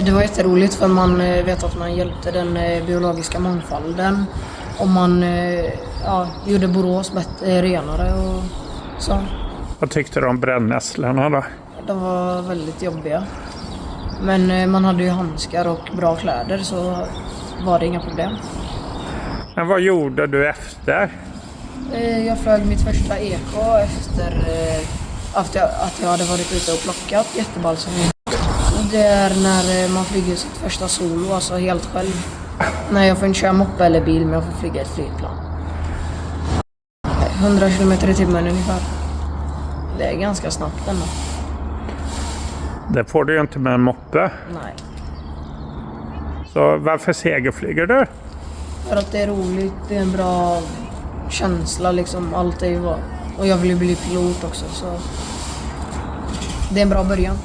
Det var jätteroligt för man vet att man hjälpte den biologiska mångfalden. Och man gjorde Borås bättre, renare och så. Vad tyckte du om brännässlorna då? De var väldigt jobbiga. Men man hade ju handskar och bra kläder så var det inga problem. Men vad gjorde du efter? Jag flög mitt första eko efter att jag hade varit ute och plockat jättebalsam. Det är när man flyger sitt första solo, alltså helt själv. När jag får inte köra moppe eller bil, men jag får flyga ett flygplan. 100 km/h ungefär. Det är ganska snabbt ändå. Det får du ju inte med en moppe. Nej. Så varför segerflyger du? För att det är roligt, det är en bra känsla liksom, allt är ju bra. Och jag vill ju bli pilot också, så det är en bra början.